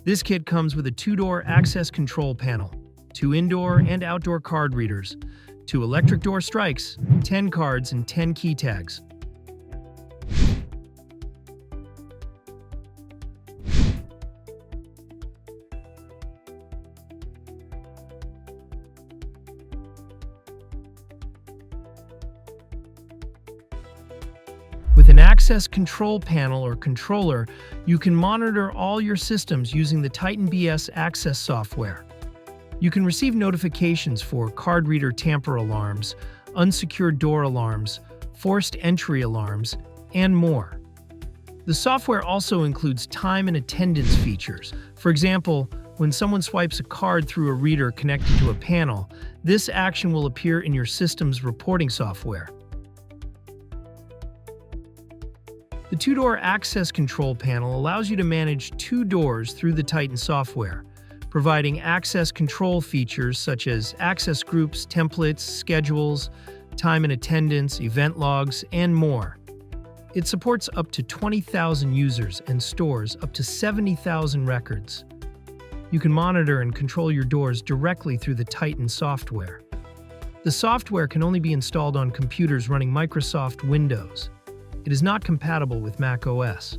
This kit comes with a 2-door access control panel, 2 indoor and outdoor card readers, 2 electric door strikes, 10 cards, and 10 key tags. With an access control panel or controller, you can monitor all your systems using the Titan BS Access software. You can receive notifications for card reader tamper alarms, unsecured door alarms, forced entry alarms, and more. The software also includes time and attendance features. For example, when someone swipes a card through a reader connected to a panel, this action will appear in your system's reporting software. The 2-door access control panel allows you to manage 2 doors through the Titan software, providing access control features such as access groups, templates, schedules, time and attendance, event logs, and more. It supports up to 20,000 users and stores up to 70,000 records. You can monitor and control your doors directly through the Titan software. The software can only be installed on computers running Microsoft Windows. It is not compatible with Mac OS.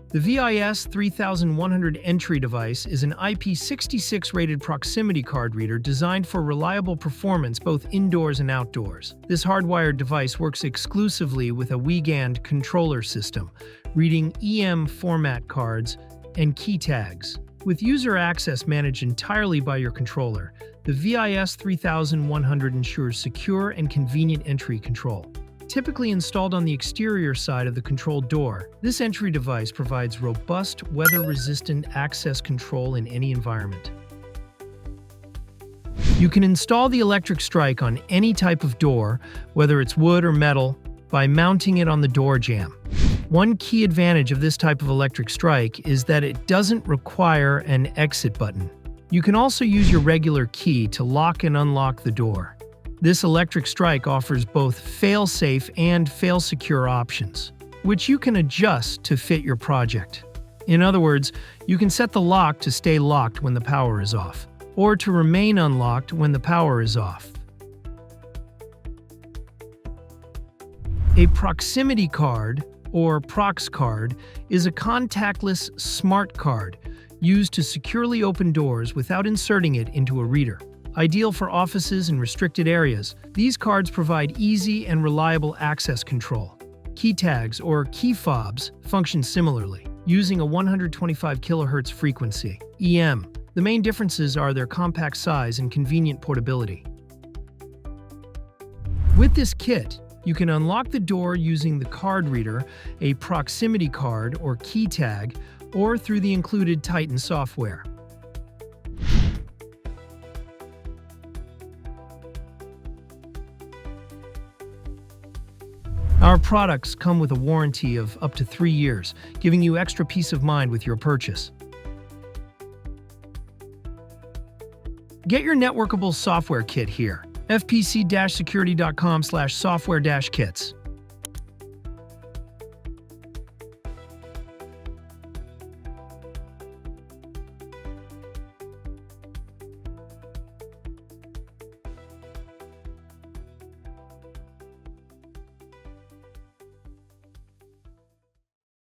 The VIS 3100 entry device is an IP66 rated proximity card reader designed for reliable performance both indoors and outdoors. This hardwired device works exclusively with a Wiegand controller system, reading EM format cards and key tags. With user access managed entirely by your controller, the VIS 3100 ensures secure and convenient entry control. Typically installed on the exterior side of the control door, this entry device provides robust, weather-resistant access control in any environment. You can install the electric strike on any type of door, whether it's wood or metal, by mounting it on the door jamb. One key advantage of this type of electric strike is that it doesn't require an exit button. You can also use your regular key to lock and unlock the door. This electric strike offers both fail-safe and fail-secure options, which you can adjust to fit your project. In other words, you can set the lock to stay locked when the power is off, or to remain unlocked when the power is off. A proximity card, or Prox card, is a contactless smart card used to securely open doors without inserting it into a reader. Ideal for offices and restricted areas, these cards provide easy and reliable access control. Key tags, or key fobs, function similarly, using a 125 kHz frequency, EM. The main differences are their compact size and convenient portability. With this kit, you can unlock the door using the card reader, a proximity card or key tag, or through the included Titan software. Our products come with a warranty of up to 3 years, giving you extra peace of mind with your purchase. Get your networkable software kit here. fpc-security.com/software-kits.